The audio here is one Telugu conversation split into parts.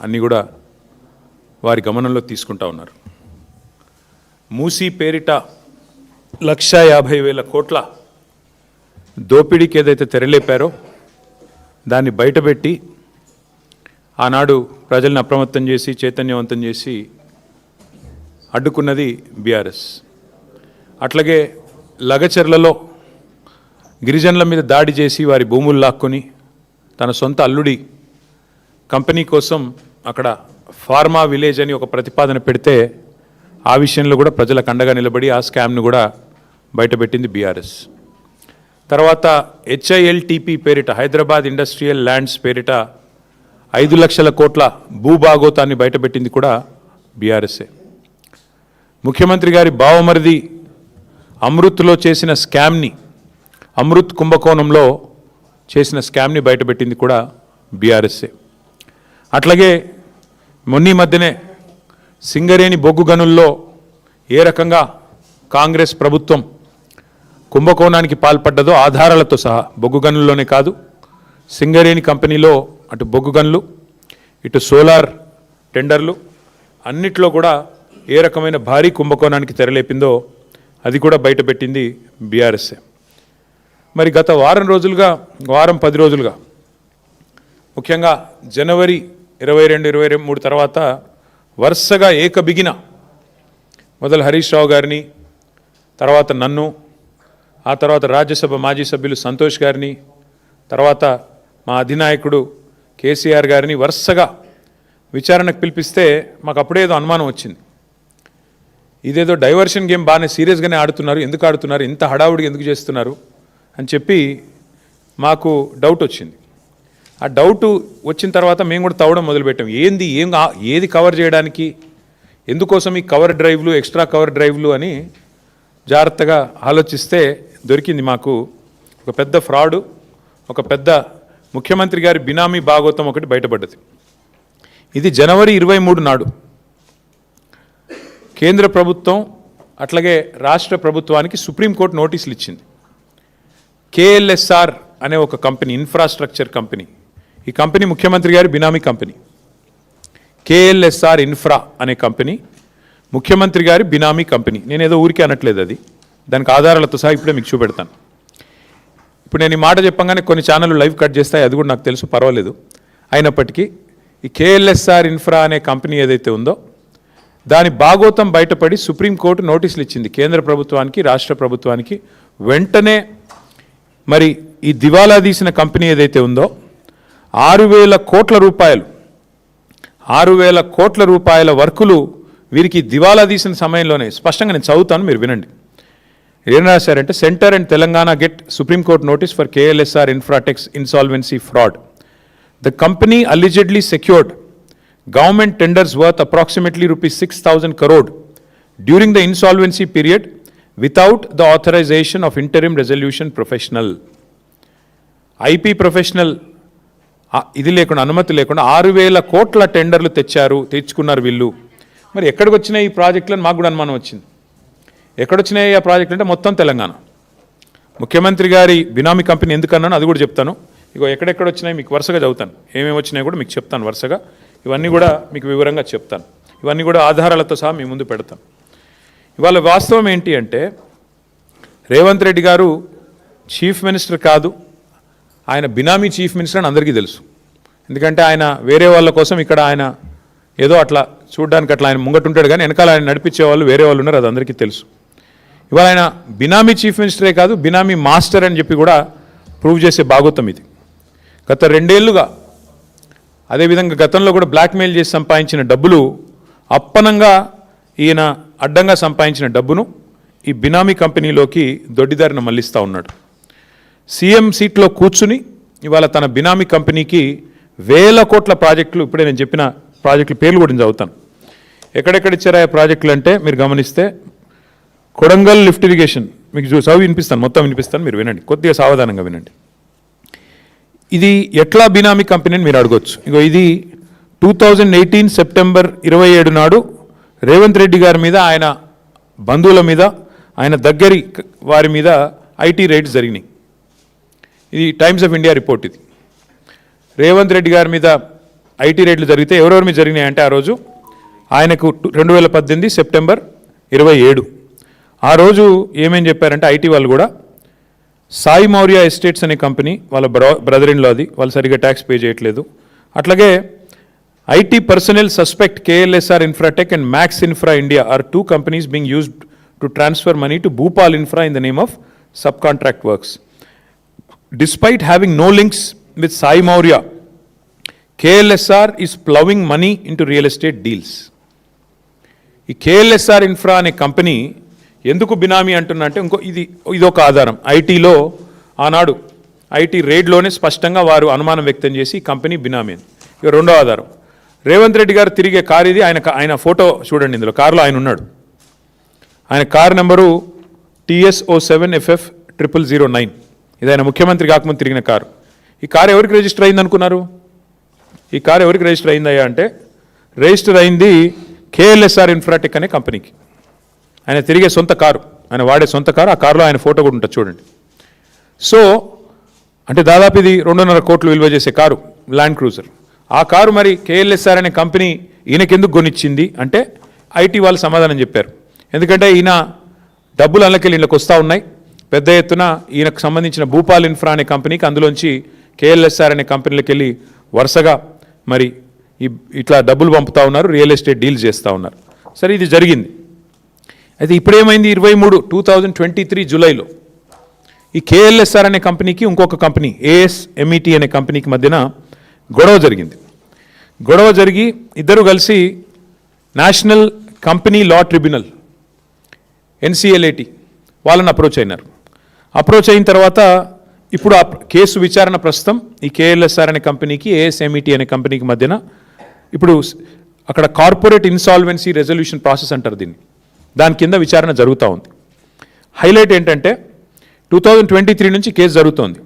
అన్నీ కూడా వారి గమనంలో తీసుకుంటా ఉన్నారు. మూసీ పేరిట 1,50,000 కోట్ల దోపిడీకి ఏదైతే తెరలేపారో దాన్ని బయటపెట్టి ఆనాడు ప్రజల్ని అప్రమత్తం చేసి చైతన్యవంతం చేసి అడ్డుకున్నది బీఆర్ఎస్. అట్లాగే లగచర్లలో గిరిజనుల మీద దాడి చేసి వారి భూములు లాక్కొని తన సొంత అల్లుడి కంపెనీ కోసం అక్కడ ఫార్మా విలేజ్ అని ఒక ప్రతిపాదన పెడితే ఆ విషయంలో కూడా ప్రజలకు అండగా నిలబడి ఆ స్కామ్ను కూడా బయటపెట్టింది బీఆర్ఎస్. తర్వాత HILTP పేరిట హైదరాబాద్ ఇండస్ట్రియల్ ల్యాండ్స్ పేరిట 5 లక్షల కోట్ల భూభాగోతాన్ని బయటపెట్టింది కూడా బీఆర్ఎస్ఏ. ముఖ్యమంత్రి గారి బావమరిది అమృత్లో చేసిన స్కామ్ని, అమృత్ కుంభకోణంలో చేసిన స్కామ్ని బయటపెట్టింది కూడా బీఆర్ఎస్ఏ. అట్లాగే మొన్నీ మధ్యనే సింగరేణి బొగ్గు గనుల్లో ఏ రకంగా కాంగ్రెస్ ప్రభుత్వం కుంభకోణానికి పాల్పడ్డదో ఆధారాలతో సహా, బొగ్గు గనుల్లోనే కాదు సింగరేణి కంపెనీలో అటు బొగ్గు గనులు ఇటు సోలార్ టెండర్లు అన్నిట్లో కూడా ఏ రకమైన భారీ కుంభకోణానికి తెరలేపిందో అది కూడా బయటపెట్టింది బీఆర్ఎస్ఏ. మరి గత వారం 10 రోజులుగా ముఖ్యంగా జనవరి 22, 23 తర్వాత వరుసగా ఏకబిగిన మొదలు హరీష్ రావు గారిని, తర్వాత నన్ను, ఆ తర్వాత రాజ్యసభ మాజీ సభ్యులు సంతోష్ గారిని, తర్వాత మా అధినాయకుడు కేసీఆర్ గారిని వరుసగా విచారణకు పిలిపిస్తే మాకు అప్పుడేదో అనుమానం వచ్చింది. ఇదేదో డైవర్షన్ గేమ్ బాగానే సీరియస్గానే ఆడుతున్నారు, ఎందుకు ఆడుతున్నారు, ఇంత హడావుడిగా ఎందుకు చేస్తున్నారు అని చెప్పి మాకు డౌట్ వచ్చింది. ఆ డౌట్ వచ్చిన తర్వాత మేము కూడా తవ్వడం మొదలుపెట్టాం. ఏది కవర్ చేయడానికి, ఎందుకోసం ఈ కవర్ డ్రైవ్లు, ఎక్స్ట్రా కవర్ డ్రైవ్లు అని జాగ్రత్తగా ఆలోచిస్తే దొరికింది మాకు ఒక పెద్ద ఫ్రాడు, ఒక పెద్ద ముఖ్యమంత్రి గారి బినామీ భాగోతం ఒకటి బయటపడ్డది. ఇది జనవరి 23 నాడు కేంద్ర ప్రభుత్వం అట్లాగే రాష్ట్ర ప్రభుత్వానికి సుప్రీంకోర్టు నోటీసులు ఇచ్చింది. KLSR అనే ఒక కంపెనీ, ఇన్ఫ్రాస్ట్రక్చర్ కంపెనీ, ఈ కంపెనీ ముఖ్యమంత్రి గారి బినామీ కంపెనీ. KLSR ఇన్ఫ్రా అనే కంపెనీ ముఖ్యమంత్రి గారి బినామీ కంపెనీ. నేనేదో ఊరికే అనట్లేదు, అది దానికి ఆధారాలతో సహా ఇప్పుడే మీకు చూపెడతాను. ఇప్పుడు నేను ఈ మాట చెప్పంగానే కొన్ని ఛానళ్ళు లైవ్ కట్ చేస్తాయి, అది కూడా నాకు తెలుసు, పర్వాలేదు. అయినప్పటికీ ఈ KLSR ఇన్ఫ్రా అనే కంపెనీ ఏదైతే ఉందో దాని భాగోతం బయటపడి సుప్రీంకోర్టు నోటీసులు ఇచ్చింది కేంద్ర ప్రభుత్వానికి, రాష్ట్ర ప్రభుత్వానికి. వెంటనే మరి ఈ దివాలా తీసిన కంపెనీ ఏదైతే ఉందో 6,000 కోట్ల రూపాయల వర్కులు వీరికి దివాలా తీసిన సమయంలోనే, స్పష్టంగా నేను చదువుతాను, మీరు వినండి. ఏం రాశారంటే, centre and Telangana get supreme court notice for KLSR Infratech's insolvency fraud. The company allegedly secured government tenders worth approximately rupees 6,000 crore during the insolvency period without the authorization of interim resolution professional. IP professional ఇది లేకుండా, అనుమతి లేకుండా 6,000 కోట్ల టెండర్లు తెచ్చుకున్నారు వీళ్ళు. మరి ఎక్కడికి వచ్చినాయి ఈ ప్రాజెక్టులను మాకు కూడా అనుమానం వచ్చింది. ఎక్కడొచ్చినాయి ఆ ప్రాజెక్టులు అంటే మొత్తం తెలంగాణ. ముఖ్యమంత్రి గారి బినామీ కంపెనీ ఎందుకన్నాను అది కూడా చెప్తాను. ఇగో ఎక్కడెక్కడ వచ్చినాయి మీకు వరుసగా చదువుతాను, ఏమేమి వచ్చినాయి కూడా మీకు చెప్తాను వరుసగా. ఇవన్నీ కూడా మీకు వివరంగా చెప్తాను, ఇవన్నీ కూడా ఆధారాలతో సహా మీ ముందు పెడతాను. ఇవాళ వాస్తవం ఏంటి అంటే, రేవంత్ రెడ్డి గారు చీఫ్ మినిస్టర్ కాదు, ఆయన బినామీ చీఫ్ మినిస్టర్ అని అందరికీ తెలుసు. ఎందుకంటే ఆయన వేరే వాళ్ళ కోసం ఇక్కడ ఆయన ఏదో అట్లా చూడడానికి అట్లా ఆయన ముంగటుంటాడు, కానీ వెనకాల ఆయన నడిపించే వాళ్ళు వేరే వాళ్ళు ఉన్నారు, అది అందరికీ తెలుసు. ఇవాళ ఆయన బినామీ చీఫ్ మినిస్టరే కాదు, బినామీ మాస్టర్ అని చెప్పి కూడా ప్రూవ్ చేసే భాగోతం ఇది. గత 2 ఏళ్లుగా అదేవిధంగా గతంలో కూడా బ్లాక్మెయిల్ చేసి సంపాదించిన డబ్బులు, అప్పనంగా ఈయన అడ్డంగా సంపాదించిన డబ్బును ఈ బినామీ కంపెనీలోకి దొడ్డిదారిన మళ్లిస్తూ ఉన్నాడు. సీఎం సీట్లో కూర్చుని ఇవాళ తన బినామీ కంపెనీకి 1,000 కోట్ల ప్రాజెక్టులు, ఇప్పుడే నేను చెప్పిన ప్రాజెక్టుల పేర్లు కూడా నేను చదువుతాను. ఎక్కడెక్కడ ఇచ్చారా ఆ ప్రాజెక్టులు అంటే మీరు గమనిస్తే, కొడంగల్ లిఫ్ట్ ఇరిగేషన్ మీకు చదివి వినిపిస్తాను, మొత్తం వినిపిస్తాను, మీరు వినండి, కొద్దిగా సావధానంగా వినండి. ఇది ఎట్లా బినామీ కంపెనీ అని మీరు అడగొచ్చు. ఇగో ఇది 2018 సెప్టెంబర్ 27 నాడు రేవంత్ రెడ్డి గారి మీద, ఆయన బంధువుల మీద, ఆయన దగ్గరి వారి మీద ఐటీ రైడ్స్ జరిగినాయి. ఇది టైమ్స్ ఆఫ్ ఇండియా రిపోర్ట్. ఇది రేవంత్ రెడ్డి గారి మీద ఐటీ రేట్లు జరిగితే ఎవరెవరి మీద జరిగినాయంటే ఆ రోజు ఆయనకు 2018 సెప్టెంబర్ 27 ఆ రోజు ఏమేం చెప్పారంటే ఐటీ వాళ్ళు కూడా సాయి మౌర్య ఎస్టేట్స్ అనే కంపెనీ వాళ్ళ బ్రదర్ ఇన్ లో అది వాళ్ళు సరిగ్గా ట్యాక్స్ పే చేయట్లేదు. అట్లాగే IT personal suspect KLSR Infratech and Max Infra India are 2 companies being used to transfer money to Bhupal Infra in the name of subcontract works. Despite having no links with Sai Maurya, KLSR is plowing money into real estate deals. ఈ కేఎల్ఎస్ఆర్ ఇన్ఫ్రా అనే కంపెనీ ఎందుకు బినామీ అంటున్నా అంటే ఇది ఒక ఆధారం. ఐటీలో ఆనాడు ఐటీ రేడ్లోనే స్పష్టంగా వారు అనుమానం వ్యక్తం చేసి ఈ కంపెనీ బినామీ అని. ఇక రెండో ఆధారం రేవంత్ రెడ్డి గారు తిరిగే కారు ఇది. ఆయన ఫోటో చూడండి, ఇందులో కారులో ఆయన ఉన్నాడు. ఆయన కారు నెంబరు TS07FF 0009. ఇది ఆయన ముఖ్యమంత్రి కాకముందు తిరిగిన కారు. ఈ కారు ఎవరికి రిజిస్టర్ అయింది అనుకున్నారు? ఈ కారు ఎవరికి రిజిస్టర్ అయిందయ్యా అంటే రిజిస్టర్ అయింది కేఎల్ఎస్ఆర్ ఇన్ఫ్రాటెక్ అనే కంపెనీకి. ఆయన తిరిగే సొంత కారు, ఆయన వాడే సొంత కారు. ఆ కారులో ఆయన ఫోటో కూడా ఉంటుంది చూడండి. సో అంటే దాదాపు ఇది 2.5 కోట్లు విలువ చేసే కారు, ల్యాండ్ క్రూజర్. ఆ కారు మరి కేఎల్ఎస్ఆర్ అనే కంపెనీ ఈయనకెందుకు కొనిచ్చింది అంటే ఐటీ వాళ్ళు సమాధానం చెప్పారు. ఎందుకంటే ఈయన డబ్బులు అందులోకెళ్ళి ఇళ్ళకి వస్తూ ఉన్నాయి పెద్ద ఎత్తున. ఈయనకు సంబంధించిన భూపాల్ ఇన్ఫ్రా అనే కంపెనీకి అందులోంచి కేఎల్ఎస్ఆర్ అనే కంపెనీలకు వెళ్ళి వరుసగా మరి ఇట్లా డబ్బులు పంపుతా ఉన్నారు, రియల్ ఎస్టేట్ డీల్స్ చేస్తూ ఉన్నారు. సరే ఇది జరిగింది. అయితే ఇప్పుడేమైంది 2023 జూలైలో ఈ కేఎల్ఎస్ఆర్ అనే కంపెనీకి ఇంకొక కంపెనీ ASMET అనే కంపెనీకి మధ్యన గొడవ జరిగింది. గొడవ జరిగి ఇద్దరు కలిసి national company law tribunal NCLAT వాళ్ళని అప్రోచ్ అయినారు. అప్రోచ్ అయిన తర్వాత ఇప్పుడు ఆ కేసు విచారణ ప్రస్తుతం ఈ కేఎల్ఎస్ఆర్ అనే కంపెనీకి ASMET అనే కంపెనీకి మధ్యన ఇప్పుడు అక్కడ కార్పొరేట్ ఇన్సాల్వెన్సీ రెజల్యూషన్ ప్రాసెస్ అంటారు దీన్ని. దాని కింద విచారణ జరుగుతూ ఉంది. హైలైట్ ఏంటంటే 2023 నుంచి కేసు జరుగుతుంది.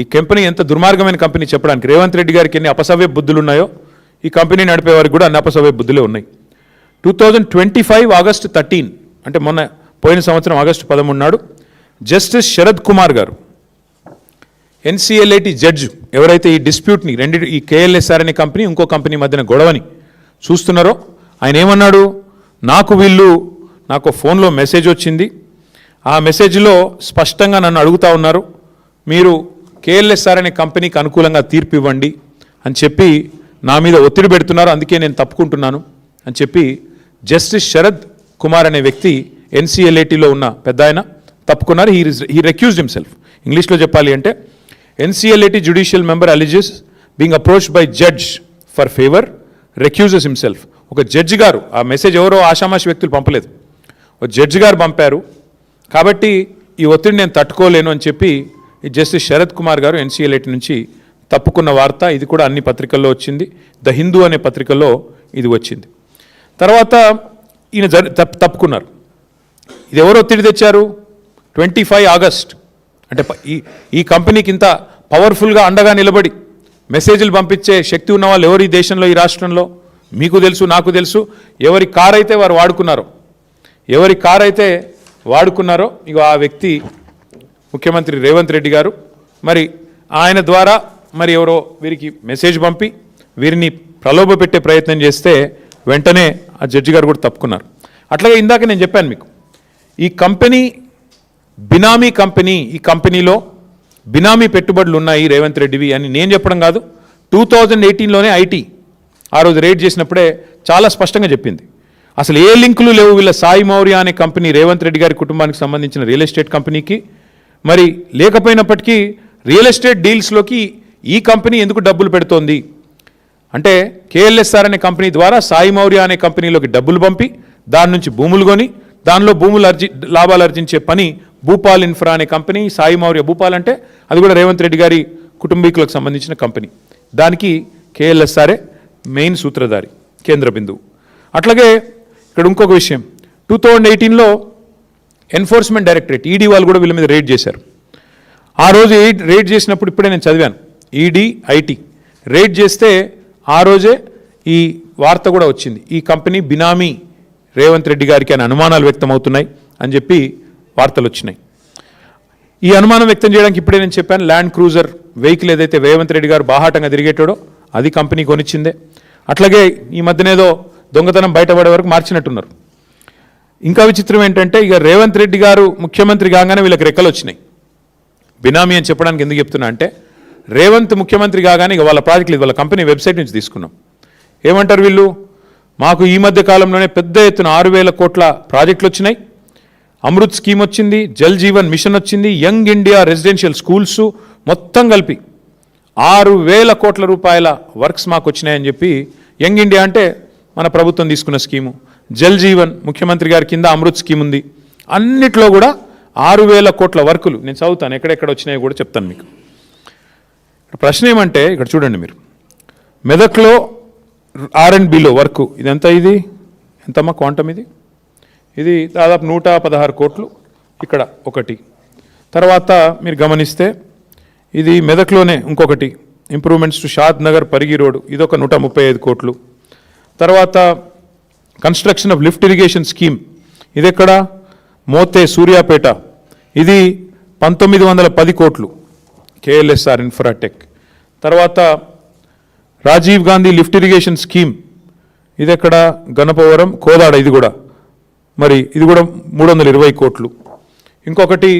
ఈ కంపెనీ ఎంత దుర్మార్గమైన కంపెనీ చెప్పడానికి రేవంత్ రెడ్డి గారికి ఎన్ని అపసవ్య బుద్ధులు ఉన్నాయో ఈ కంపెనీ నడిపే వారికి కూడా అన్ని అపసవ్య బుద్ధులే ఉన్నాయి. 2025 ఆగస్టు 13 అంటే మొన్న పోయిన సంవత్సరం ఆగస్టు 13 నాడు జస్టిస్ శరద్ కుమార్ గారు NCLAT జడ్జి ఎవరైతే ఈ డిస్ప్యూట్ని ఈ కేఎల్ఎస్ఆర్ అనే కంపెనీ ఇంకో కంపెనీ మధ్యన గొడవని చూస్తున్నారో ఆయన ఏమన్నాడు, నాకు ఫోన్లో మెసేజ్ వచ్చింది. ఆ మెసేజ్లో స్పష్టంగా నన్ను అడుగుతూ ఉన్నారు, మీరు కేఎల్ఎస్ఆర్ అనే కంపెనీకి అనుకూలంగా తీర్పు ఇవ్వండి అని చెప్పి నా మీద ఒత్తిడి పెడుతున్నారు, అందుకే నేను తప్పుకుంటున్నాను అని చెప్పి జస్టిస్ శరద్ కుమార్ అనే వ్యక్తి NCLATలో ఉన్న పెద్ద ఆయన తప్పుకున్నారు. He రెక్యూజ్డ్ himself. ఇంగ్లీష్లో చెప్పాలి అంటే NCLAT judicial member alleges being approached by judge for favour recuses himself. ఒక జడ్జి గారు, ఆ మెసేజ్ ఎవరో ఆషామాషి వ్యక్తులు పంపలేదు, ఒక జడ్జి గారు పంపారు కాబట్టి ఈ ఒత్తిడి నేను తట్టుకోలేను అని చెప్పి ఈ జస్టిస్ శరద్ కుమార్ గారు NCLAT నుంచి తప్పుకున్న వార్త. ఇది కూడా అన్ని పత్రికల్లో వచ్చింది. ద హిందూ అనే పత్రికల్లో ఇది వచ్చింది. తర్వాత ఈయన తప్పుకున్నారు. ఇది ఎవరు ఒత్తిడి తెచ్చారు? 25 ఆగస్ట్ అంటే ఈ కంపెనీకి ఇంత పవర్ఫుల్గా అండగా నిలబడి మెసేజ్లు పంపించే శక్తి ఉన్న వాళ్ళు ఎవరు ఈ దేశంలో, ఈ రాష్ట్రంలో? మీకు తెలుసు, నాకు తెలుసు. ఎవరి కారు అయితే వారు వాడుకున్నారో ఇక ఆ వ్యక్తి ముఖ్యమంత్రి రేవంత్ రెడ్డి గారు. మరి ఆయన ద్వారా మరి ఎవరో వీరికి మెసేజ్ పంపి వీరిని ప్రలోభ పెట్టే ప్రయత్నం చేస్తే వెంటనే ఆ జడ్జి గారు కూడా తప్పుకున్నారు. అట్లాగే ఇందాక నేను చెప్పాను మీకు, ఈ కంపెనీ బినామీ కంపెనీ, ఈ కంపెనీలో బినామీ పెట్టుబడులు ఉన్నాయి రేవంత్ రెడ్డివి అని నేను చెప్పడం కాదు. 2018లోనే ఐటీ ఆ రోజు రేడ్ చేసినప్పుడే చాలా స్పష్టంగా చెప్పింది. అసలు ఏ లింకులు లేవు వీళ్ళ సాయి మౌర్య అనే కంపెనీ రేవంత్ రెడ్డి గారి కుటుంబానికి సంబంధించిన రియల్ ఎస్టేట్ కంపెనీకి. మరి లేకపోయినప్పటికీ రియల్ ఎస్టేట్ డీల్స్లోకి ఈ కంపెనీ ఎందుకు డబ్బులు పెడుతోంది అంటే కేఎల్ఎస్ఆర్ అనే కంపెనీ ద్వారా సాయి మౌర్య అనే కంపెనీలోకి డబ్బులు పంపి దాని నుంచి భూములు కొని దానిలో లాభాలు ఆర్జించే పని భూపాల్ ఇన్ఫ్రా అనే కంపెనీ. సాయి మౌర్య భూపాల్ అంటే అది కూడా రేవంత్ రెడ్డి గారి కుటుంబీకులకు సంబంధించిన కంపెనీ. దానికి కేఎల్ఎస్ఆర్ఏ మెయిన్ సూత్రధారి, కేంద్ర బిందువు. అట్లాగే ఇక్కడ ఇంకొక విషయం, 2018లో ఎన్ఫోర్స్మెంట్ డైరెక్టరేట్ ఈడీ వాళ్ళు కూడా వీళ్ళ మీద రేడ్ చేశారు. ఆ రోజు రేడ్ చేసినప్పుడు ఇప్పుడే నేను చదివాను, ఈడీ ఐటీ రేడ్ చేస్తే ఆ రోజే ఈ వార్త కూడా వచ్చింది, ఈ కంపెనీ బినామీ రేవంత్ రెడ్డి గారికి అని అనుమానాలు వ్యక్తమవుతున్నాయి అని చెప్పి వార్తలు వచ్చినాయి. ఈ అనుమానం వ్యక్తం చేయడానికి ఇప్పుడే నేను చెప్పాను, ల్యాండ్ క్రూజర్ వెహికల్ ఏదైతే రేవంత్ రెడ్డి గారు బాహాటంగా తిరిగేటాడో అది కంపెనీ కొనిచ్చిందే. అట్లాగే ఈ మధ్యనేదో దొంగతనం బయటపడే వరకు మార్చినట్టున్నారు. ఇంకా విచిత్రం ఏంటంటే ఇక రేవంత్ రెడ్డి గారు ముఖ్యమంత్రి కాగానే వీళ్ళకి రెక్కలు వచ్చినాయి. బినామీ అని చెప్పడానికి ఎందుకు చెప్తున్నా అంటే రేవంత్ ముఖ్యమంత్రి కాగానే ఇక వాళ్ళ ప్రాజెక్టులు వాళ్ళ కంపెనీ వెబ్సైట్ నుంచి తీసుకున్నాం. ఏమంటారు వీళ్ళు, మాకు ఈ మధ్య కాలంలోనే పెద్ద ఎత్తున 6,000 కోట్ల ప్రాజెక్టులు వచ్చినాయి, అమృత్ స్కీమ్ వచ్చింది, జల్ జీవన్ మిషన్ వచ్చింది, యంగ్ ఇండియా రెసిడెన్షియల్ స్కూల్స్ మొత్తం కలిపి 6,000 కోట్ల రూపాయల వర్క్స్ మాకు వచ్చినాయని చెప్పి, యంగ్ ఇండియా అంటే మన ప్రభుత్వం తీసుకున్న స్కీము, జల్ జీవన్ ముఖ్యమంత్రి గారి కింద అమృత్ స్కీమ్ ఉంది, అన్నిట్లో కూడా 6,000 కోట్ల వర్కులు. నేను చదువుతాను ఎక్కడెక్కడ వచ్చినాయో కూడా చెప్తాను మీకు. ప్రశ్న ఏమంటే ఇక్కడ చూడండి మీరు, మెదక్లో R&Bలో వర్క్ ఇదంతా, ఇది ఎంతమ్మా క్వాంటమ్, ఇది దాదాపు 116 కోట్లు. ఇక్కడ ఒకటి, తర్వాత మీరు గమనిస్తే ఇది మెదక్లోనే ఇంకొకటి, improvements to Shad Nagar Parigi road, ఇదొక 135 కోట్లు. తర్వాత construction of lift irrigation scheme, ఇది ఎక్కడ, మోతే సూర్యాపేట, ఇది 1910 కోట్లు KLSR ఇన్ఫ్రాటెక్. తర్వాత Rajiv Gandhi lift irrigation scheme, ఇది ఎక్కడ, గణపవరం కోదాడ, ఇది కూడా మరి ఇది కూడా 320 కోట్లు. ఇంకొకటి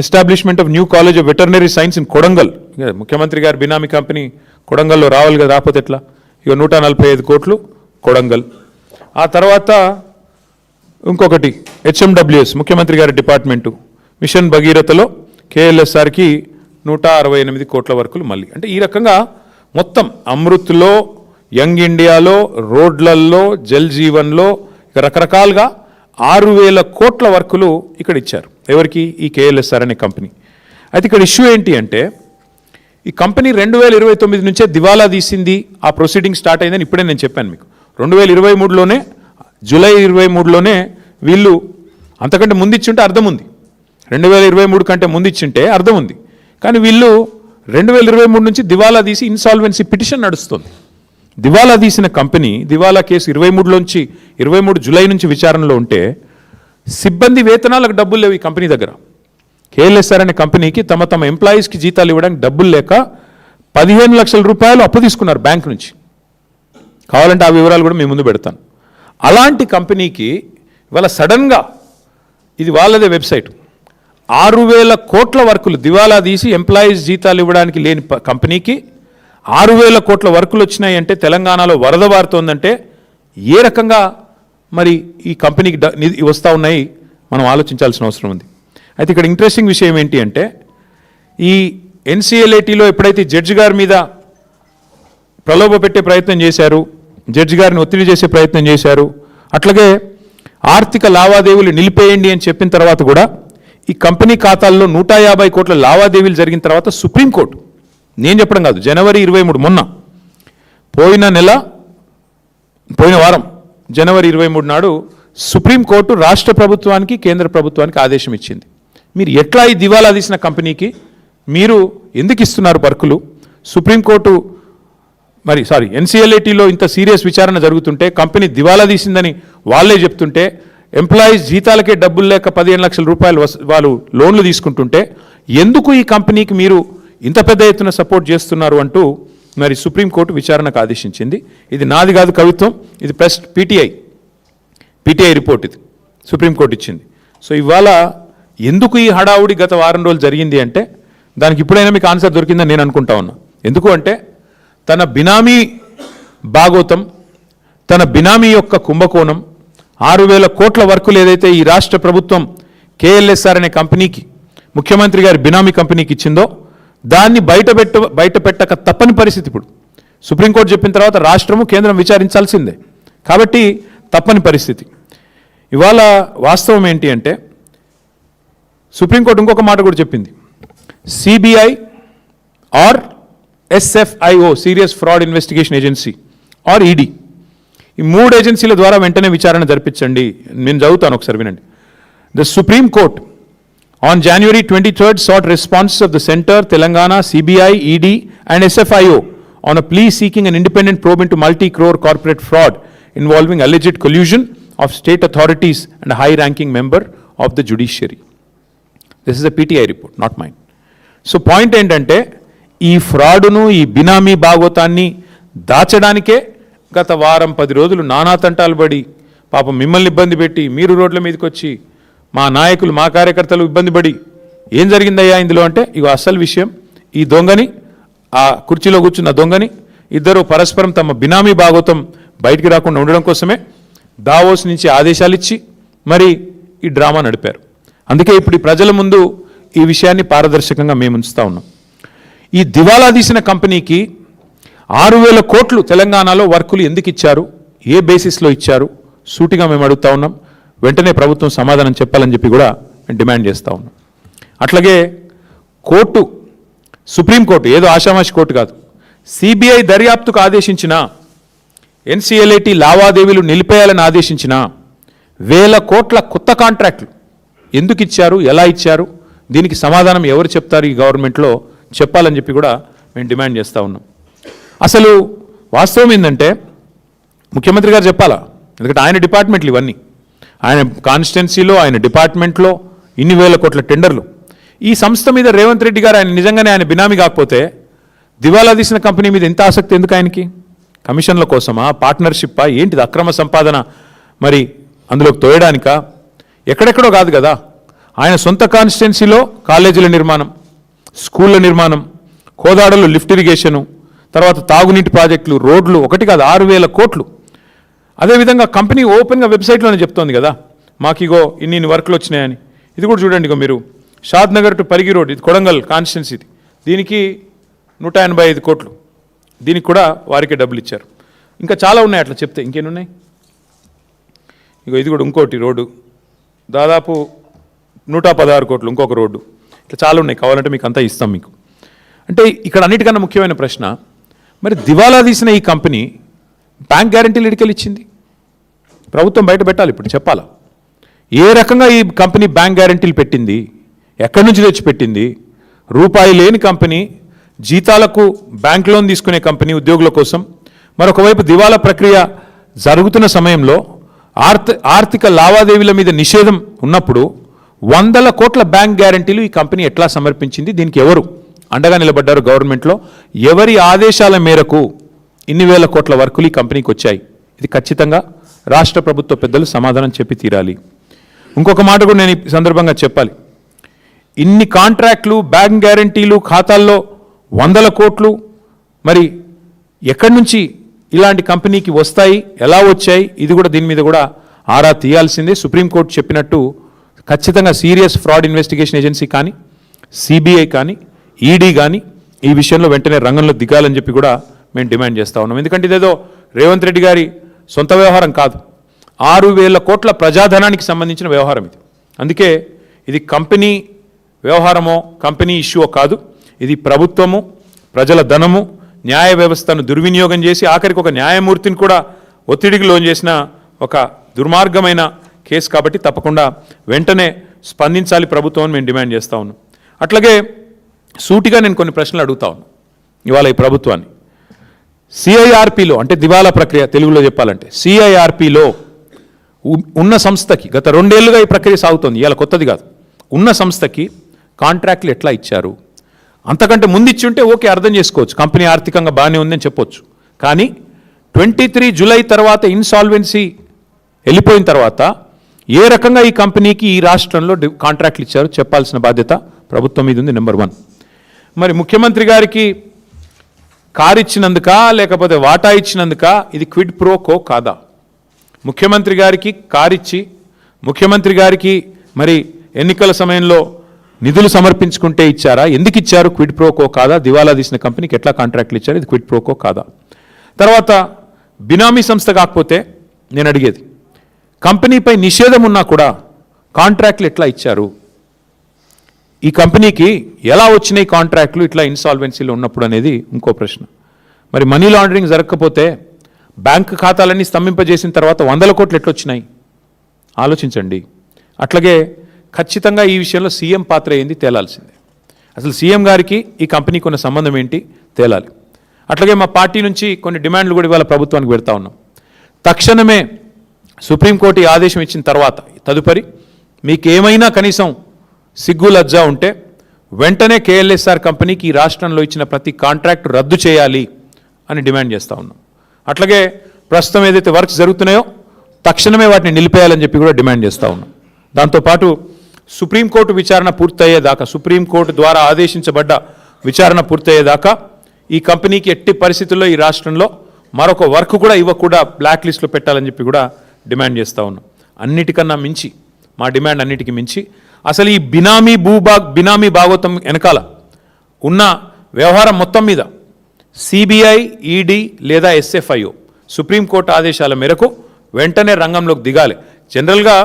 establishment of new college of veterinary science in Kodangal, ముఖ్యమంత్రి గారి బినామీ కంపెనీ కొడంగల్లో రావాలి కదా, రాకపోతే ఎట్లా, ఇక 145 కోట్లు కొడంగల్. ఆ తర్వాత ఇంకొకటి HMWS ముఖ్యమంత్రి గారి డిపార్ట్మెంటు, మిషన్ భగీరథలో KLSRకి 168 కోట్ల వర్కులు మళ్ళీ. అంటే ఈ రకంగా మొత్తం అమృత్లో, యంగ్ ఇండియాలో, రోడ్లల్లో, జల్ జీవన్లో రకరకాలుగా 6,000 కోట్ల వర్కులు ఇక్కడ ఇచ్చారు. ఎవరికి, ఈ KLSR అనే కంపెనీ. అయితే ఇక్కడ ఇష్యూ ఏంటి అంటే ఈ కంపెనీ 2029 నుంచే దివాలా తీసింది, ఆ ప్రొసీడింగ్ స్టార్ట్ అయిందని ఇప్పుడే నేను చెప్పాను మీకు. 2023లోనే జూలై 23లోనే వీళ్ళు, అంతకంటే ముందు ఇచ్చింటే అర్థం ఉంది, 2023 కంటే ముందు ఇచ్చింటే అర్థం ఉంది. కానీ వీళ్ళు 2023 నుంచి దివాలా తీసి ఇన్సాల్వెన్సీ పిటిషన్ నడుస్తుంది. దివాలా తీసిన కంపెనీ, దివాలా కేసు 23 జూలై నుంచి విచారణలో ఉంటే సిబ్బంది వేతనాలకు డబ్బులు లేవు ఈ కంపెనీ దగ్గర. KLSR అనే కంపెనీకి తమ ఎంప్లాయీస్కి జీతాలు ఇవ్వడానికి డబ్బులు లేక 15 లక్షల రూపాయలు అప్పు తీసుకున్నారు బ్యాంక్ నుంచి. కావాలంటే ఆ వివరాలు కూడా మీ ముందు పెడతాను. అలాంటి కంపెనీకి ఇవాళ సడన్గా, ఇది వాళ్ళదే వెబ్సైట్, 6,000 కోట్ల వర్కులు దివాలా తీసి ఎంప్లాయీస్ జీతాలు ఇవ్వడానికి లేని కంపెనీకి 6,000 కోట్ల వర్కులు వచ్చినాయి అంటే, తెలంగాణలో వరద వారుతోందంటే ఏ రకంగా మరి ఈ కంపెనీకి వస్తూ ఉన్నాయి మనం ఆలోచించాల్సిన అవసరం ఉంది. అయితే ఇక్కడ ఇంట్రెస్టింగ్ విషయం ఏంటి అంటే ఈ NCLATలో ఎప్పుడైతే జడ్జి గారి మీద ప్రలోభ పెట్టే ప్రయత్నం చేశారు, జడ్జి గారిని ఒత్తిడి చేసే ప్రయత్నం చేశారు, అట్లాగే ఆర్థిక లావాదేవీలు నిలిపేయండి అని చెప్పిన తర్వాత కూడా ఈ కంపెనీ ఖాతాల్లో 150 కోట్ల లావాదేవీలు జరిగిన తర్వాత సుప్రీంకోర్టు, నేను చెప్పడం కాదు, జనవరి 23 మొన్న పోయిన వారం జనవరి 23 నాడు సుప్రీంకోర్టు రాష్ట్ర ప్రభుత్వానికి, కేంద్ర ప్రభుత్వానికి ఆదేశం ఇచ్చింది. మీరు ఎట్లా ఈ దివాలా తీసిన కంపెనీకి మీరు ఎందుకు ఇస్తున్నారు వర్కులు? సుప్రీంకోర్టు NCLATలో ఇంత సీరియస్ విచారణ జరుగుతుంటే, కంపెనీ దివాలా తీసిందని వాళ్ళే చెప్తుంటే, ఎంప్లాయీస్ జీతాలకే డబ్బులు లేక 15 లక్షల రూపాయలు వాళ్ళు లోన్లు తీసుకుంటుంటే ఎందుకు ఈ కంపెనీకి మీరు ఇంత పెద్ద ఎత్తున సపోర్ట్ చేస్తున్నారు అంటూ మరి సుప్రీంకోర్టు విచారణకు ఆదేశించింది. ఇది నాది కాదు కవిత్వం, ఇది ప్రెస్ PTI రిపోర్ట్, ఇది సుప్రీంకోర్టు ఇచ్చింది. సో ఇవాళ ఎందుకు ఈ హడావుడి గత వారం రోజులు జరిగింది అంటే దానికి ఇప్పుడైనా మీకు ఆన్సర్ దొరికిందని నేను అనుకుంటా ఉన్నా. ఎందుకు అంటే తన బినామీ భాగోతం, తన బినామీ యొక్క కుంభకోణం, 6,000 కోట్ల వర్కులు ఏదైతే ఈ రాష్ట్ర ప్రభుత్వం KLSR అనే కంపెనీకి, ముఖ్యమంత్రి గారి బినామీ కంపెనీకి ఇచ్చిందో దాన్ని బయట పెట్టక తప్పని పరిస్థితి. ఇప్పుడు సుప్రీంకోర్టు చెప్పిన తర్వాత రాష్ట్రము, కేంద్రం విచారించాల్సిందే, కాబట్టి తప్పని పరిస్థితి. ఇవాళ వాస్తవం ఏంటి అంటే సుప్రీంకోర్టు ఇంకొక మాట కూడా చెప్పింది, CBI or SFIO serious fraud investigation agency or ED, ఈ 3 ఏజెన్సీల ద్వారా వెంటనే విచారణ జరిపించండి. నేను చదువుతాను, ఒకసారి వినండి. The supreme court on January 23rd sought responses of the Center, Telangana, CBI, ED and SFIO on a plea seeking an independent probe into multi-crore corporate fraud involving alleged collusion of state authorities and a high-ranking member of the judiciary. This is a PTI report, not mine. So point ఏంటంటే ఈ ఫ్రాడును, ఈ బినామీ భాగోతాన్ని దాచడానికే గత వారం 10 రోజులు నానా తంటాలు పడి పాపం మిమ్మల్ని ఇబ్బంది పెట్టి మీరు రోడ్ల మీదకి వచ్చి మా నాయకులు, మా కార్యకర్తలు ఇబ్బంది పడి ఏం జరిగిందయ్యా ఇందులో అంటే, ఇగో అసలు విషయం, ఈ దొంగని, ఆ కుర్చీలో కూర్చున్న దొంగని ఇద్దరు పరస్పరం తమ బినామీ భాగోతం బయటికి రాకుండా ఉండడం కోసమే దావోస్ నుంచి ఆదేశాలు ఇచ్చి మరి ఈ డ్రామా నడిపారు. అందుకే ఇప్పుడు ఈ ప్రజల ముందు ఈ విషయాన్ని పారదర్శకంగా మేము ఉంచుతా ఉన్నాం. ఈ దివాలా తీసిన కంపెనీకి 6,000 కోట్లు తెలంగాణలో వర్కులు ఎందుకు ఇచ్చారు, ఏ బేసిస్లో ఇచ్చారు, సూటిగా మేము అడుగుతా ఉన్నాం. వెంటనే ప్రభుత్వం సమాధానం చెప్పాలని చెప్పి కూడా మేము డిమాండ్ చేస్తూ ఉన్నాం. అట్లాగే కోర్టు, సుప్రీంకోర్టు ఏదో ఆషామాషి కోర్టు కాదు, సిబిఐ దర్యాప్తుకు ఆదేశించిన, ఎన్సిఎల్ఐటి లావాదేవీలు నిలిపేయాలని ఆదేశించిన 1,000 కోట్ల కొత్త కాంట్రాక్టులు ఎందుకు ఇచ్చారు, ఎలా ఇచ్చారు, దీనికి సమాధానం ఎవరు చెప్తారు ఈ గవర్నమెంట్లో చెప్పాలని చెప్పి కూడా మేము డిమాండ్ చేస్తూ ఉన్నాం. అసలు వాస్తవం ఏంటంటే ముఖ్యమంత్రి గారు చెప్పాలా, ఎందుకంటే ఆయన డిపార్ట్మెంట్లు ఇవన్నీ, ఆయన కాన్స్టిట్యున్సీలో ఆయన డిపార్ట్మెంట్లో ఇన్ని 1,000 కోట్ల టెండర్లు. ఈ సంస్థ మీద రేవంత్ రెడ్డి గారు ఆయన నిజంగానే ఆయన బినామీ కాకపోతే దివాలా తీసిన కంపెనీ మీద ఎంత ఆసక్తి ఎందుకు ఆయనకి? కమిషన్ల కోసమా, పార్ట్నర్షిప్పా, ఏంటిది అక్రమ సంపాదన మరి అందులోకి తోయడానికా? ఎక్కడెక్కడో కాదు కదా, ఆయన సొంత కాన్స్టిట్యున్సీలో కాలేజీల నిర్మాణం, స్కూళ్ళ నిర్మాణం, కోదాడలో లిఫ్ట్ ఇరిగేషను, తర్వాత తాగునీటి ప్రాజెక్టులు, రోడ్లు, ఒకటి కాదు 6,000 కోట్లు. అదేవిధంగా కంపెనీ ఓపెన్గా వెబ్సైట్లోనే చెప్తోంది కదా, మాకు ఇగో ఇన్ని వర్క్లు వచ్చినాయని. ఇది కూడా చూడండి, ఇగో మీరు షాద్ నగర్ టు పరిగి రోడ్, ఇది కొడంగల్ కాన్స్టిట్యున్సీది, దీనికి 185 కోట్లు, దీనికి కూడా వారికే డబ్బులు ఇచ్చారు. ఇంకా చాలా ఉన్నాయి అట్లా చెప్తే, ఇంకేమున్నాయి? ఇగో ఇది కూడా ఇంకోటి రోడ్డు, దాదాపు 116 కోట్లు, ఇంకొక రోడ్డు, ఇట్లా చాలా ఉన్నాయి, కావాలంటే మీకు అంతా ఇస్తాం మీకు. అంటే ఇక్కడ అన్నిటికన్నా ముఖ్యమైన ప్రశ్న, మరి దివాలా తీసిన ఈ కంపెనీ బ్యాంక్ గ్యారంటీలు ఎడికెళ్ళి ఇచ్చింది? ప్రభుత్వం బయట పెట్టాలి, ఇప్పుడు చెప్పాలా ఏ రకంగా ఈ కంపెనీ బ్యాంక్ గ్యారంటీలు పెట్టింది, ఎక్కడి నుంచి తెచ్చిపెట్టింది? రూపాయి లేని కంపెనీ, జీతాలకు బ్యాంక్ లోన్ తీసుకునే కంపెనీ ఉద్యోగుల కోసం, మరొకవైపు దివాలా ప్రక్రియ జరుగుతున్న సమయంలో ఆర్థిక లావాదేవీల మీద నిషేధం ఉన్నప్పుడు 100 కోట్ల బ్యాంక్ గ్యారంటీలు ఈ కంపెనీ ఎట్లా సమర్పించింది? దీనికి ఎవరు అండగా నిలబడ్డారు గవర్నమెంట్లో? ఎవరి ఆదేశాల మేరకు ఇన్ని 1,000 కోట్ల వర్కులు ఈ కంపెనీకి వచ్చాయి? ఇది ఖచ్చితంగా రాష్ట్ర ప్రభుత్వ పెద్దలు సమాధానం చెప్పి తీరాలి. ఇంకొక మాట కూడా నేను ఈ సందర్భంగా చెప్పాలి, ఇన్ని కాంట్రాక్టులు, బ్యాంక్ గ్యారంటీలు, ఖాతాల్లో 100 కోట్లు మరి ఎక్కడి నుంచి ఇలాంటి కంపెనీకి వస్తాయి, ఎలా వచ్చాయి? ఇది కూడా దీని మీద కూడా ఆరా తీయాల్సిందే. సుప్రీంకోర్టు చెప్పినట్టు ఖచ్చితంగా సీరియస్ ఫ్రాడ్ ఇన్వెస్టిగేషన్ ఏజెన్సీ కానీ, సిబిఐ కానీ, ఈడీ కానీ ఈ విషయంలో వెంటనే రంగంలో దిగాలని చెప్పి కూడా మేము డిమాండ్ చేస్తూ ఉన్నాం. ఎందుకంటే ఇదేదో రేవంత్ రెడ్డి గారి సొంత వ్యవహారం కాదు, 6,000 కోట్ల ప్రజాధనానికి సంబంధించిన వ్యవహారం ఇది. అందుకే ఇది కంపెనీ వ్యవహారమో కంపెనీ ఇష్యూో కాదు, ఇది ప్రభుత్వము, ప్రజల ధనము, న్యాయ వ్యవస్థను దుర్వినియోగం చేసి ఆఖరికి ఒక న్యాయమూర్తిని కూడా ఒత్తిడికి లోన్ చేసిన ఒక దుర్మార్గమైన కేసు. కాబట్టి తప్పకుండా వెంటనే స్పందించాలి ప్రభుత్వం మేము డిమాండ్ చేస్తూ ఉన్నాం. అట్లాగే సూటిగా నేను కొన్ని ప్రశ్నలు అడుగుతా ఉన్నాను ఇవాళ ఈ ప్రభుత్వాన్ని. సిఐఆర్పిలో అంటే దివాలా ప్రక్రియ తెలుగులో చెప్పాలంటే సిఐఆర్పిలో ఉన్న సంస్థకి గత 2 ఏళ్లుగా ఈ ప్రక్రియ సాగుతోంది, ఇవాళ కొత్తది కాదు. ఉన్న సంస్థకి కాంట్రాక్టులు ఎట్లా ఇచ్చారు? అంతకంటే ముందు ఇచ్చి ఉంటే ఓకే, అర్థం చేసుకోవచ్చు, కంపెనీ ఆర్థికంగా బాగానే ఉందని చెప్పొచ్చు. కానీ 23 జూలై తర్వాత ఇన్సాల్వెన్సీ వెళ్ళిపోయిన తర్వాత ఏ రకంగా ఈ కంపెనీకి ఈ రాష్ట్రంలో కాంట్రాక్టులు ఇచ్చారు చెప్పాల్సిన బాధ్యత ప్రభుత్వం మీద ఉంది. నెంబర్ 1. మరి ముఖ్యమంత్రి గారికి కారు ఇచ్చినందుక లేకపోతే వాటా ఇచ్చినందుక ఇది క్విడ్ ప్రో కో కాదా? ముఖ్యమంత్రి గారికి కారిచ్చి ముఖ్యమంత్రి గారికి మరి ఎన్నికల సమయంలో నిధులు సమర్పించుకుంటే ఇచ్చారా? ఎందుకు ఇచ్చారు? క్విడ్ ప్రో కో కాదా? దివాలా తీసిన కంపెనీకి ఎట్లా కాంట్రాక్టులు ఇచ్చారు? ఇది క్విడ్ ప్రో కో కాదా? తర్వాత బినామీ సంస్థ కాకపోతే నేను అడిగేది, కంపెనీపై నిషేధం ఉన్నా కూడా కాంట్రాక్టులు ఎట్లా ఇచ్చారు? ఈ కంపెనీకి ఎలా వచ్చినాయి కాంట్రాక్టులు ఇట్లా ఇన్సాల్వెన్సీలో ఉన్నప్పుడు అనేది ఇంకో ప్రశ్న. మరి మనీ లాండరింగ్ జరగకపోతే బ్యాంకు ఖాతాలన్నీ స్తంభింపజేసిన తర్వాత 100 కోట్లు ఎట్లొచ్చినాయి? ఆలోచించండి. అట్లాగే ఖచ్చితంగా ఈ విషయంలో సీఎం పాత్ర ఏంది తేలాల్సిందే. అసలు సీఎం గారికి ఈ కంపెనీకి ఉన్న సంబంధం ఏంటి తేలాలి. అట్లాగే మా పార్టీ నుంచి కొన్ని డిమాండ్లు కూడా ఇవాళ ప్రభుత్వానికి పెడతా ఉన్నాం. తక్షణమే సుప్రీంకోర్టు ఆదేశం ఇచ్చిన తర్వాత తదుపరి మీకు ఏమైనా కనీసం సిగ్గు లజ్జా ఉంటే వెంటనే కేఎల్ఎస్ఆర్ కంపెనీకి ఈ రాష్ట్రంలో ఇచ్చిన ప్రతి కాంట్రాక్ట్ రద్దు చేయాలి అని డిమాండ్ చేస్తూ ఉన్నాం. అట్లాగే ప్రస్తుతం ఏదైతే వర్క్స్ జరుగుతున్నాయో తక్షణమే వాటిని నిలిపేయాలని చెప్పి కూడా డిమాండ్ చేస్తూ ఉన్నాం. దాంతోపాటు సుప్రీంకోర్టు విచారణ పూర్తయ్యేదాకా, సుప్రీంకోర్టు ద్వారా ఆదేశించబడ్డ విచారణ పూర్తయ్యేదాకా ఈ కంపెనీకి ఎట్టి పరిస్థితుల్లో ఈ రాష్ట్రంలో మరొక వర్క్ కూడా ఇవ్వకుండా బ్లాక్ లిస్ట్లో పెట్టాలని చెప్పి కూడా డిమాండ్ చేస్తూ ఉన్నాం. అన్నిటికన్నా మించి, మా డిమాండ్ అన్నిటికీ మించి, అసలు ఈ బినామీ భాగవతం వెనకాల ఉన్న వ్యవహారం మొత్తం మీద సిబిఐ, ఈడీ లేదా ఎస్ఎఫ్ఐఓ సుప్రీంకోర్టు ఆదేశాల మేరకు వెంటనే రంగంలోకి దిగాలి. జనరల్గా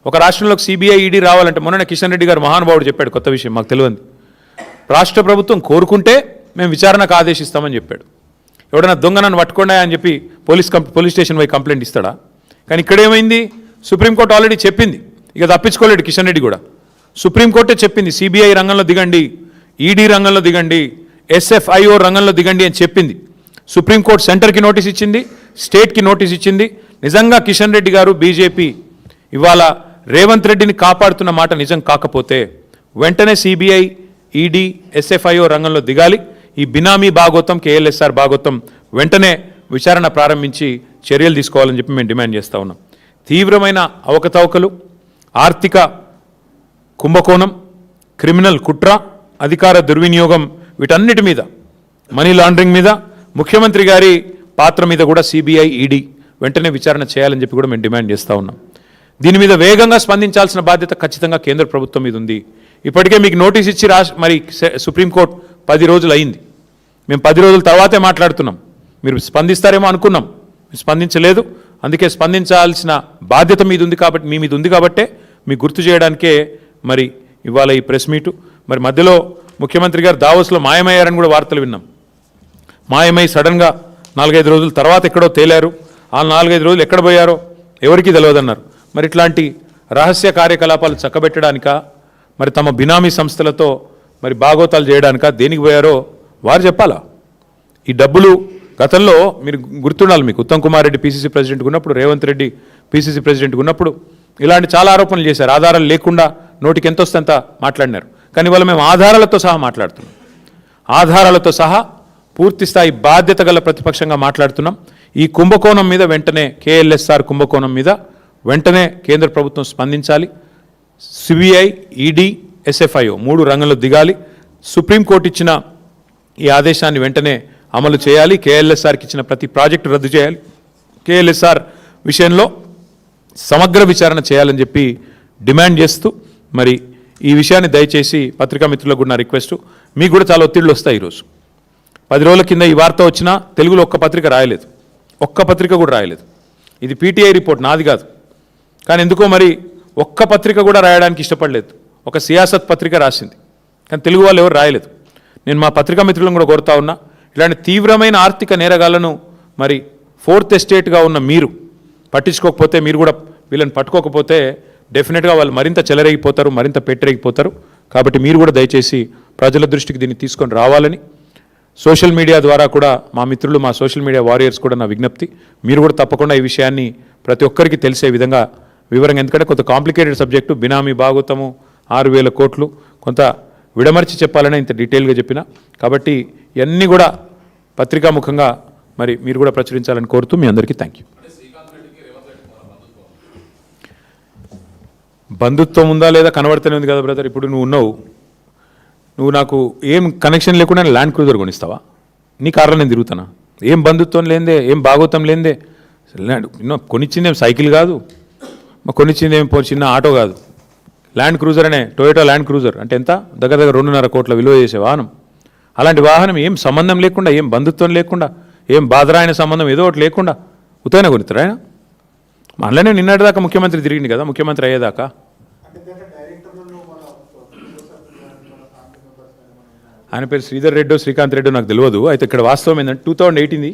ఒక రాష్ట్రంలోకి సిబిఐ, ఈడీ రావాలంటే మొన్న కిషన్ రెడ్డి గారు మహానుభావుడు చెప్పాడు, కొత్త విషయం మాకు తెలియదు. రాష్ట్ర ప్రభుత్వం కోరుకుంటే మేము విచారణకు ఆదేశిస్తామని చెప్పాడు. ఎవడైనా దొంగ నన్ను పట్టుకోండా అని చెప్పి పోలీస్ స్టేషన్ పోయి కంప్లైంట్ ఇస్తాడా? కానీ ఇక్కడేమైంది, సుప్రీంకోర్టు ఆల్రెడీ చెప్పింది, ఇక తప్పించుకోలేడు కిషన్ రెడ్డి కూడా. సుప్రీంకోర్టే చెప్పింది సిబిఐ రంగంలో దిగండి, ఈడీ రంగంలో దిగండి, ఎస్ఎఫ్ఐఓ రంగంలో దిగండి అని చెప్పింది. సుప్రీంకోర్టు సెంటర్కి నోటీస్ ఇచ్చింది, స్టేట్కి నోటీస్ ఇచ్చింది. నిజంగా కిషన్ రెడ్డి గారు బీజేపీ ఇవాళ రేవంత్ రెడ్డిని కాపాడుతున్న మాట నిజం కాకపోతే వెంటనే సిబిఐ, ఈడీ, ఎస్ఎఫ్ఐఓ రంగంలో దిగాలి. ఈ బినామీ భాగోతం, కేఎల్ఎస్ఆర్ భాగోతం వెంటనే విచారణ ప్రారంభించి చర్యలు తీసుకోవాలని చెప్పి మేము డిమాండ్ చేస్తూ ఉన్నాం. తీవ్రమైన అవకతవకలు, ఆర్థిక కుంభకోణం, క్రిమినల్ కుట్ర, అధికార దుర్వినియోగం, వీటన్నిటి మీద, మనీ లాండరింగ్ మీద, ముఖ్యమంత్రి గారి పాత్ర మీద కూడా సిబిఐ, ఈడీ వెంటనే విచారణ చేయాలని చెప్పి కూడా మేము డిమాండ్ చేస్తూ ఉన్నాం. దీని మీద వేగంగా స్పందించాల్సిన బాధ్యత ఖచ్చితంగా కేంద్ర ప్రభుత్వం మీద ఉంది. ఇప్పటికే మీకు నోటీస్ ఇచ్చి మరి సుప్రీంకోర్టు 10 రోజులు అయింది. మేము 10 రోజుల తర్వాతే మాట్లాడుతున్నాం. మీరు స్పందిస్తారేమో అనుకున్నాం, మీరు స్పందించలేదు. అందుకే స్పందించాల్సిన బాధ్యత మీ మీద ఉంది కాబట్టే మీకు గుర్తు చేయడానికే మరి ఇవాళ ఈ ప్రెస్ మీటు. మరి మధ్యలో ముఖ్యమంత్రి గారు దావోస్లో మాయమయ్యారని కూడా వార్తలు విన్నాం. మాయమై సడన్గా 4-5 రోజుల తర్వాత ఎక్కడో తేలారు. ఆ 4-5 రోజులు ఎక్కడ పోయారో ఎవరికీ తెలియదన్నారు. మరి ఇట్లాంటి రహస్య కార్యకలాపాలు చక్కబెట్టడానికా, మరి తమ బినామీ సంస్థలతో మరి భాగోతాలు చేయడానికా, దేనికి పోయారో వారు చెప్పాలా? ఈ డబ్బులు గతంలో మీరు గుర్తుండాలి, మీకు ఉత్తమ్ కుమార్ రెడ్డి పీసీసీ ప్రెసిడెంట్గా ఉన్నప్పుడు, రేవంత్ రెడ్డి పీసీసీ ప్రెసిడెంట్గా ఉన్నప్పుడు ఇలాంటి చాలా ఆరోపణలు చేశారు. ఆధారాలు లేకుండా నోటికి ఎంత వస్తే అంత మాట్లాడినారు. కానీ ఇవాళ మేము ఆధారాలతో సహా మాట్లాడుతున్నాం. ఆధారాలతో సహా పూర్తి స్థాయి బాధ్యత గల ప్రతిపక్షంగా మాట్లాడుతున్నాం. ఈ కుంభకోణం మీద వెంటనే, కేఎల్ఎస్ఆర్ కుంభకోణం మీద వెంటనే కేంద్ర ప్రభుత్వం స్పందించాలి. సిబిఐ, ఈడీ, ఎస్ఎఫ్ఐఓ 3 రంగంలో దిగాలి. సుప్రీంకోర్టు ఇచ్చిన ఈ ఆదేశాన్ని వెంటనే అమలు చేయాలి. కేఎల్ఎస్ఆర్కి ఇచ్చిన ప్రతి ప్రాజెక్టు రద్దు చేయాలి. కేఎల్ఎస్ఆర్ విషయంలో సమగ్ర విచారణ చేయాలని చెప్పి డిమాండ్ చేస్తూ, మరి ఈ విషయాన్ని దయచేసి పత్రికా మిత్రులకు కూడా నా రిక్వెస్ట్, మీకు కూడా చాలా ఒత్తిళ్ళు వస్తాయి. ఈరోజు 10 రోజుల కింద ఈ వార్త వచ్చినా తెలుగులో ఒక్క పత్రిక రాయలేదు, ఒక్క పత్రిక కూడా రాయలేదు. ఇది పీటీఐ రిపోర్ట్, నాది కాదు. కానీ ఎందుకో మరి ఒక్క పత్రిక కూడా రాయడానికి ఇష్టపడలేదు. ఒక సియాసత్ పత్రిక రాసింది, కానీ తెలుగు వాళ్ళు ఎవరు రాయలేదు. నేను మా పత్రికా మిత్రులను కూడా కోరుతా ఉన్నా, ఇలాంటి తీవ్రమైన ఆర్థిక నేరగాళ్లను మరి 4th ఎస్టేట్గా ఉన్న మీరు పట్టించుకోకపోతే, మీరు కూడా వీళ్ళని పట్టుకోకపోతే డెఫినెట్గా వాళ్ళు మరింత చెలరేగిపోతారు, మరింత పెట్టరేగిపోతారు. కాబట్టి మీరు కూడా దయచేసి ప్రజల దృష్టికి దీన్ని తీసుకొని రావాలని సోషల్ మీడియా ద్వారా కూడా మా మిత్రులు, మా సోషల్ మీడియా వారియర్స్ కూడా నా విజ్ఞప్తి. మీరు కూడా తప్పకుండా ఈ విషయాన్ని ప్రతి ఒక్కరికి తెలిసే విధంగా వివరంగా, ఎందుకంటే కొంత కాంప్లికేటెడ్ సబ్జెక్టు, బినామీ భాగోతము 6,000 కోట్లు, కొంత విడమర్చి చెప్పాలనే ఇంత డీటెయిల్గా చెప్పిన. కాబట్టి ఇవన్నీ కూడా పత్రికాముఖంగా మరి మీరు కూడా ప్రచురించాలని కోరుతూ మీ అందరికీ థ్యాంక్ యూ. బంధుత్వం ఉందా లేదా కనబడుతూనే ఉంది కదా బ్రదర్. ఇప్పుడు నువ్వు నాకు ఏం కనెక్షన్ లేకుండా ల్యాండ్ క్రూజర్ కొనిస్తావా? నీ కార్లో నేను తిరుగుతానా? ఏం బంధుత్వం లేదే, ఏం భాగోతం లేదే. కొనిచ్చిందేం సైకిల్ కాదు, కొనిచ్చిందేం చిన్న ఆటో కాదు, ల్యాండ్ క్రూజర్ అనే టొయోటా ల్యాండ్ క్రూజర్ అంటే ఎంత, దగ్గర 2.5 కోట్ల విలువ చేసే వాహనం. అలాంటి వాహనం ఏం సంబంధం లేకుండా, ఏం బంధుత్వం లేకుండా, ఏం బాధరాయన సంబంధం ఏదో ఒకటి లేకుండా ఉత్తైనా కొనిస్తారా ఆయన? మనలోనే నిన్నటిదాకా ముఖ్యమంత్రి తిరిగింది కదా, ముఖ్యమంత్రి అయ్యేదాకా. ఆయన పేరు శ్రీధర్ రెడ్డో శ్రీకాంత్ రెడ్డో నాకు తెలియదు. అయితే ఇక్కడ వాస్తవం ఏంటంటే 2018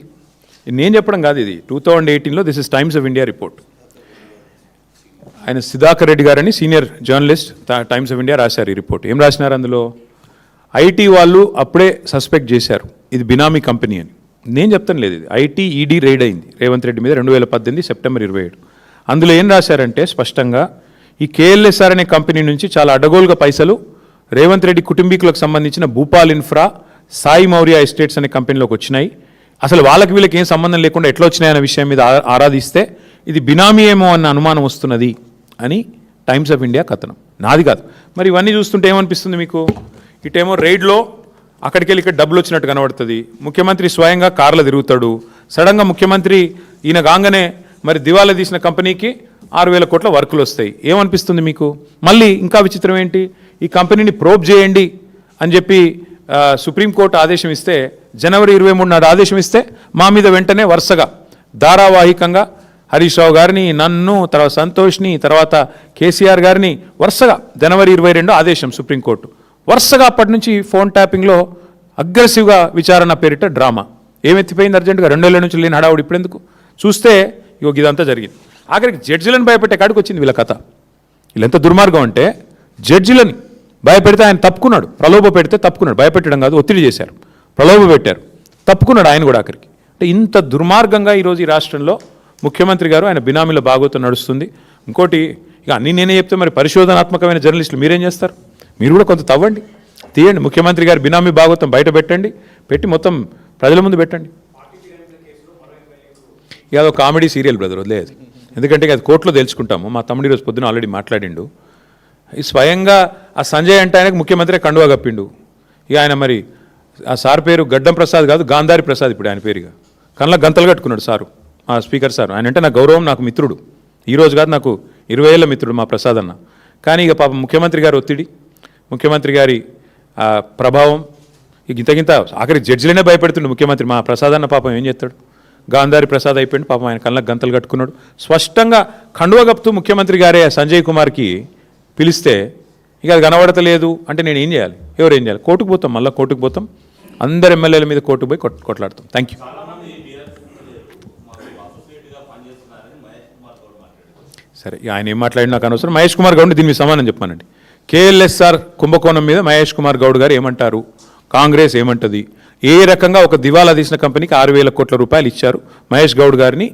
నేను చెప్పడం కాదు, ఇది 2018లో this is Times of India report. ఆయన సుధాకర్ రెడ్డి గారని senior journalist, Times of India రాశారు ఈ రిపోర్ట్. ఏం రాసినారు అందులో? ఐటీ వాళ్ళు అప్పుడే సస్పెక్ట్ చేశారు ఇది బినామీ కంపెనీ అని. నేను చెప్తాను లేదు, ఇది ఐటీ ఈడీ రైడ్ అయింది రేవంత్ రెడ్డి మీద 2018 సెప్టెంబర్ 27. అందులో ఏం రాశారంటే స్పష్టంగా ఈ కేఎల్ఎస్ఆర్ అనే కంపెనీ నుంచి చాలా అడ్డగోలుగా పైసలు రేవంత్ రెడ్డి కుటుంబీకులకు సంబంధించిన భూపాల్ ఇన్ఫ్రా, సాయి మౌర్య ఎస్టేట్స్ అనే కంపెనీలోకి వచ్చినాయి. అసలు వాళ్ళకి వీళ్ళకి ఏం సంబంధం లేకుండా ఎట్లా వచ్చినాయన్న విషయం మీద ఆరాధిస్తే ఇది బినామీ ఏమో అన్న అనుమానం వస్తున్నది అని టైమ్స్ ఆఫ్ ఇండియా కథనం, నాది కాదు. మరి ఇవన్నీ చూస్తుంటే ఏమనిపిస్తుంది మీకు? ఇటేమో రైడ్లో అక్కడికి వెళ్ళి ఇక్కడ డబ్బులు వచ్చినట్టు కనబడుతుంది. ముఖ్యమంత్రి స్వయంగా కార్లో తిరుగుతాడు. సడన్గా ముఖ్యమంత్రి ఈయన కాగానే మరి దివాలా తీసిన కంపెనీకి 6,000 కోట్ల వర్కులు వస్తాయి. ఏమనిపిస్తుంది మీకు? మళ్ళీ ఇంకా విచిత్రం ఏంటి, ఈ కంపెనీని ప్రోబ్ చేయండి అని చెప్పి సుప్రీంకోర్టు ఆదేశం ఇస్తే, జనవరి 23 నాడు ఆదేశం ఇస్తే మా మీద వెంటనే వరుసగా ధారావాహికంగా హరీష్ రావు గారిని, నన్ను, తర్వాత సంతోష్ని, తర్వాత కేసీఆర్ గారిని వరుసగా జనవరి 22 ఆదేశం సుప్రీంకోర్టు. వరుసగా అప్పటి నుంచి ఫోన్ ట్యాపింగ్లో అగ్రెసివ్గా విచారణ పేరిట డ్రామా. ఏమెత్తిపోయింది అర్జెంటుగా? 2 ఏళ్ల నుంచి లేని హడావుడు ఇప్పుడు ఎందుకు? చూస్తే ఇదంతా జరిగింది. ఆఖరికి జడ్జిలను భయపెట్టే కాడికి వచ్చింది వీళ్ళ కథ. వీళ్ళెంత దుర్మార్గం అంటే జడ్జిలని భయపెడితే ఆయన తప్పుకున్నాడు, ప్రలోభ పెడితే తప్పుకున్నాడు. భయపెట్టడం కాదు, ఒత్తిడి చేశారు, ప్రలోభ పెట్టారు, తప్పుకున్నాడు ఆయన కూడా ఆఖరికి. అంటే ఇంత దుర్మార్గంగా ఈరోజు ఈ రాష్ట్రంలో ముఖ్యమంత్రి గారు ఆయన బినామీల భాగోతం నడుస్తుంది. ఇంకోటి, ఇక అన్నీ నేనే చెప్తే మరి పరిశోధనాత్మకమైన జర్నలిస్టులు మీరేం చేస్తారు? మీరు కూడా కొంత తవ్వండి, తీయండి. ముఖ్యమంత్రి గారు బినామీ భాగోతం బయట పెట్టండి, పెట్టి మొత్తం ప్రజల ముందు పెట్టండి. ఇక అదొక కామెడీ సీరియల్ బ్రదర్, వదిలేదు. ఎందుకంటే అది కోర్టులో తెలుసుకుంటాము. మా తమ్ముడు ఈరోజు పొద్దున ఆల్రెడీ మాట్లాడిండు. ఈ స్వయంగా ఆ సంజయ్ అంటే ఆయనకు ముఖ్యమంత్రి కండువా కప్పిండు. ఇక ఆయన మరి ఆ సార్ పేరు గడ్డం ప్రసాద్ కాదు, గాంధారి ప్రసాద్ ఇప్పుడు ఆయన పేరుగా. కళ్ళ గంతలు కట్టుకున్నాడు సారు, ఆ స్పీకర్ సార్. ఆయన అంటే నాకు గౌరవం, నాకు మిత్రుడు. ఈరోజు కాదు, నాకు 20 ఏళ్ళ మిత్రుడు మా ప్రసాద్ అన్న. కానీ ఇక పాపం ముఖ్యమంత్రి గారి ఒత్తిడి, ముఖ్యమంత్రి గారి ప్రభావం, ఇక ఇంతకింత ఆఖరి జడ్జిలనే భయపెడుతుండే ముఖ్యమంత్రి. మా ప్రసాద్ అన్న పాపం ఏం చేస్తాడు? గాంధారి ప్రసాద్ అయిపోయింది పాపం, ఆయన కళ్ళకు గంతలు కట్టుకున్నాడు. స్పష్టంగా కండువా కప్పుతూ ముఖ్యమంత్రి గారే సంజయ్ కుమార్కి పిలిస్తే ఇక అది కనబడతలేదు అంటే నేను ఏం చేయాలి? ఎవరు ఏం చేయాలి? కోర్టుకు పోతాం, మళ్ళీ కోర్టుకు పోతాం, అందరు ఎమ్మెల్యేల మీద కోర్టుకు పోయి కొట్లాడతాం. Thank you. సరే, ఆయన ఏం మాట్లాడినా నాకు అనవసరం. మహేష్ కుమార్ గౌడ్ దీని మీద సమానం చెప్పానండి. కేఎల్ఎస్ఆర్ కుంభకోణం మీద మహేష్ కుమార్ గౌడ్ గారు ఏమంటారు, కాంగ్రెస్ ఏమంటుంది, ఏ రకంగా ఒక దివాలా తీసిన కంపెనీకి 6,000 కోట్ల రూపాయలు ఇచ్చారు మహేష్ గౌడ్ గారిని